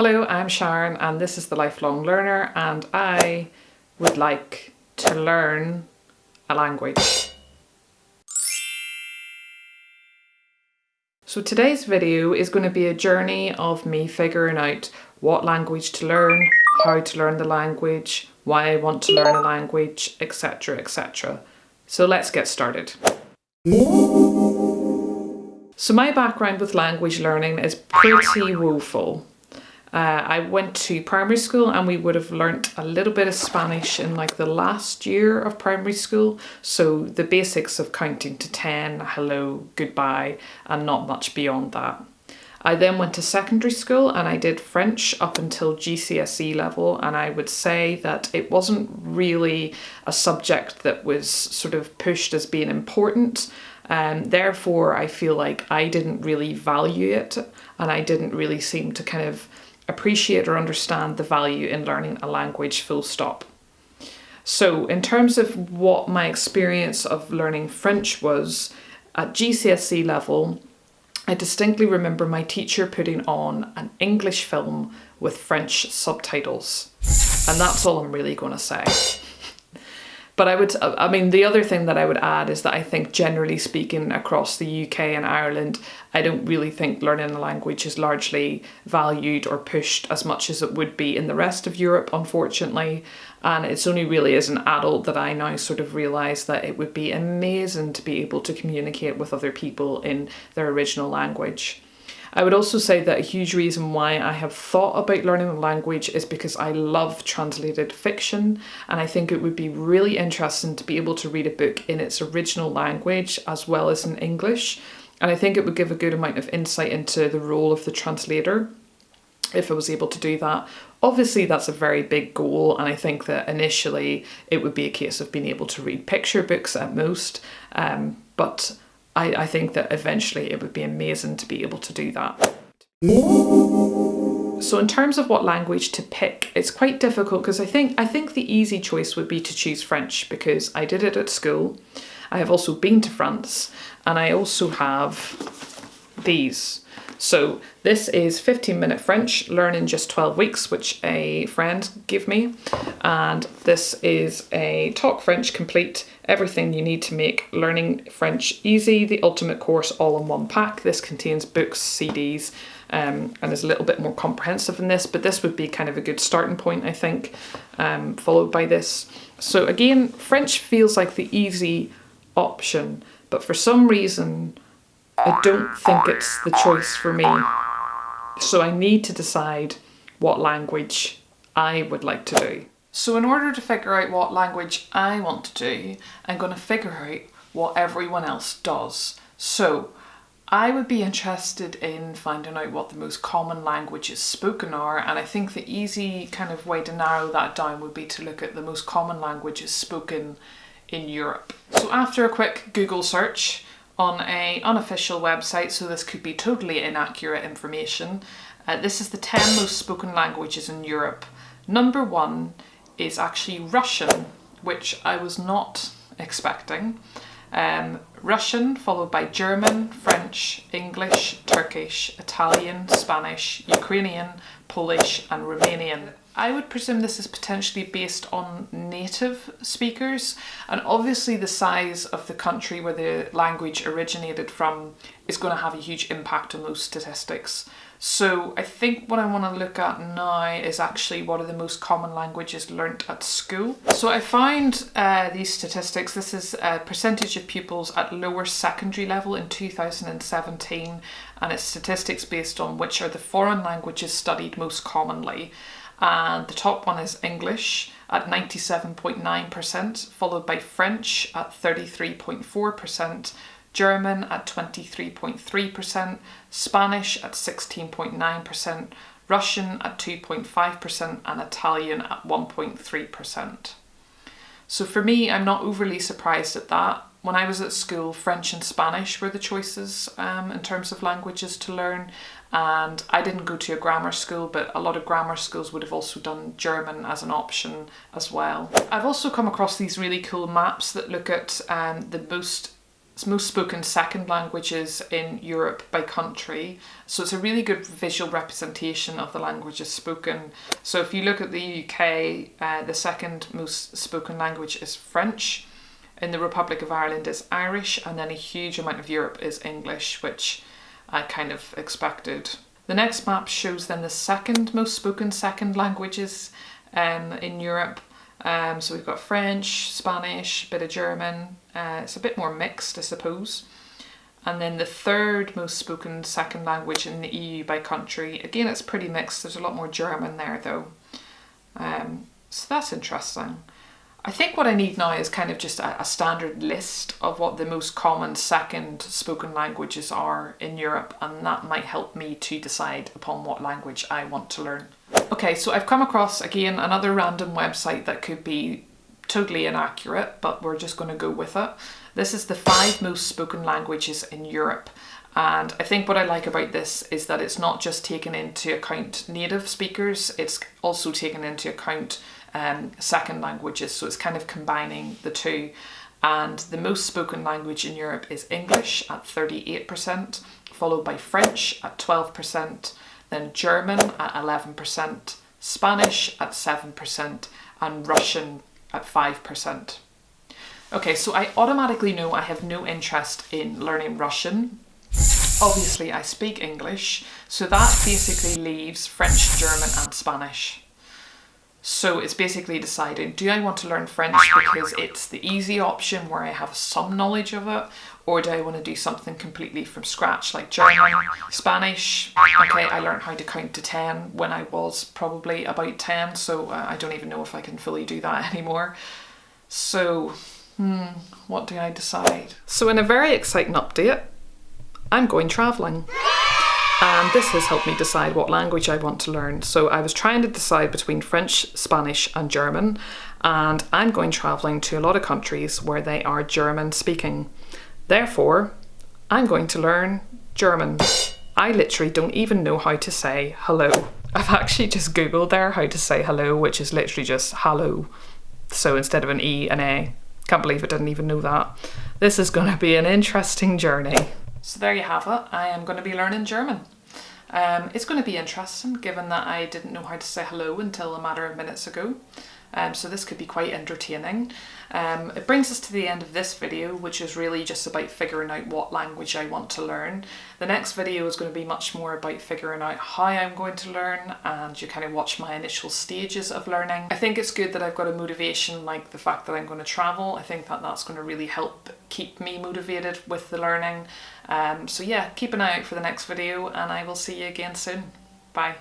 Hello, I'm Sharon and this is The Lifelong Learner, and I would like to learn a language. So today's video is going to be a journey of me figuring out what language to learn, how to learn the language, why I want to learn a language, etc, etc. So let's get started. So my background with language learning is pretty woeful. I went to primary school and we would have learnt a little bit of Spanish in like the last year of primary school. So the basics of counting to 10, hello, goodbye, and not much beyond that. I then went to secondary school and I did French up until GCSE level, and I would say that it wasn't really a subject that was sort of pushed as being important. Therefore, I feel like I didn't really value it, and I didn't really seem to kind of appreciate or understand the value in learning a language, full stop. So in terms of what my experience of learning French was, at GCSE level, I distinctly remember my teacher putting on an English film with French subtitles. And that's all I'm really going to say. But the other thing that I would add is that I think generally speaking across the UK and Ireland, I don't really think learning a language is largely valued or pushed as much as it would be in the rest of Europe, unfortunately. And it's only really as an adult that I now sort of realise that it would be amazing to be able to communicate with other people in their original language. I would also say that a huge reason why I have thought about learning a language is because I love translated fiction, and I think it would be really interesting to be able to read a book in its original language as well as in English. And I think it would give a good amount of insight into the role of the translator if I was able to do that. Obviously, that's a very big goal, and I think that initially it would be a case of being able to read picture books at most, but I think that eventually it would be amazing to be able to do that. So in terms of what language to pick, it's quite difficult because I think the easy choice would be to choose French because I did it at school. I have also been to France, and I also have these. So this is 15-minute French, learn in just 12 weeks, which a friend gave me. And this is a Talk French Complete, everything you need to make learning French easy, the ultimate course all in one pack. This contains books, CDs, and is a little bit more comprehensive than this, but this would be kind of a good starting point, I think, followed by this. So again, French feels like the easy option, but for some reason, I don't think it's the choice for me. So I need to decide what language I would like to do. So in order to figure out what language I want to do, I'm going to figure out what everyone else does. So I would be interested in finding out what the most common languages spoken are, and I think the easy kind of way to narrow that down would be to look at the most common languages spoken in Europe. So after a quick Google search on an unofficial website, so this could be totally inaccurate information, this is the 10 most spoken languages in Europe. Number 1 is actually Russian, which I was not expecting. Russian, followed by German, French, English, Turkish, Italian, Spanish, Ukrainian, Polish, and Romanian. I would presume this is potentially based on native speakers, and obviously the size of the country where the language originated from is going to have a huge impact on those statistics. So I think what I want to look at now is actually what are the most common languages learnt at school. So I found these statistics. This is a percentage of pupils at lower secondary level in 2017, and it's statistics based on which are the foreign languages studied most commonly. And the top one is English at 97.9%, followed by French at 33.4%, German at 23.3%, Spanish at 16.9%, Russian at 2.5%, and Italian at 1.3%. So for me, I'm not overly surprised at that. When I was at school, French and Spanish were the choices in terms of languages to learn. And I didn't go to a grammar school, but a lot of grammar schools would have also done German as an option as well. I've also come across these really cool maps that look at the most most spoken second languages in Europe by country. So it's a really good visual representation of the languages spoken. So if you look at the UK, the second most spoken language is French. In the Republic of Ireland is Irish, and then a huge amount of Europe is English, which I kind of expected. The next map shows then the second most spoken second languages in Europe. So we've got French, Spanish, a bit of German. It's a bit more mixed, I suppose. And then the third most spoken second language in the EU by country. Again, it's pretty mixed. There's a lot more German there though. So that's interesting. I think what I need now is kind of just a standard list of what the most common second spoken languages are in Europe, and that might help me to decide upon what language I want to learn. Okay, so I've come across, again, another random website that could be totally inaccurate, but we're just going to go with it. This is the 5 most spoken languages in Europe. And I think what I like about this is that it's not just taken into account native speakers, it's also taken into account second languages, so it's kind of combining the two. And the most spoken language in Europe is English at 38%, followed by French at 12%, then German at 11%, Spanish at 7%, and Russian at 5%. Okay, so I automatically know I have no interest in learning Russian. Obviously, I speak English, so that basically leaves French, German, and Spanish. So it's basically deciding, do I want to learn French because it's the easy option where I have some knowledge of it, or do I want to do something completely from scratch like German, Spanish? Okay, I learned how to count to 10 when I was probably about 10, so I don't even know if I can fully do that anymore. So, what do I decide? So in a very exciting update, I'm going travelling. And this has helped me decide what language I want to learn. So I was trying to decide between French, Spanish and German, and I'm going travelling to a lot of countries where they are German speaking. Therefore, I'm going to learn German. I literally don't even know how to say hello. I've actually just Googled there how to say hello, which is literally just hello. So instead of an E, an A. Can't believe I didn't even know that. This is going to be an interesting journey. So there you have it. I am going to be learning German. It's going to be interesting given that I didn't know how to say hello until a matter of minutes ago. So this could be quite entertaining. It brings us to the end of this video, which is really just about figuring out what language I want to learn. The next video is going to be much more about figuring out how I'm going to learn, and you kind of watch my initial stages of learning. I think it's good that I've got a motivation like the fact that I'm going to travel. I think that that's going to really help keep me motivated with the learning. So yeah, keep an eye out for the next video, and I will see you again soon. Bye.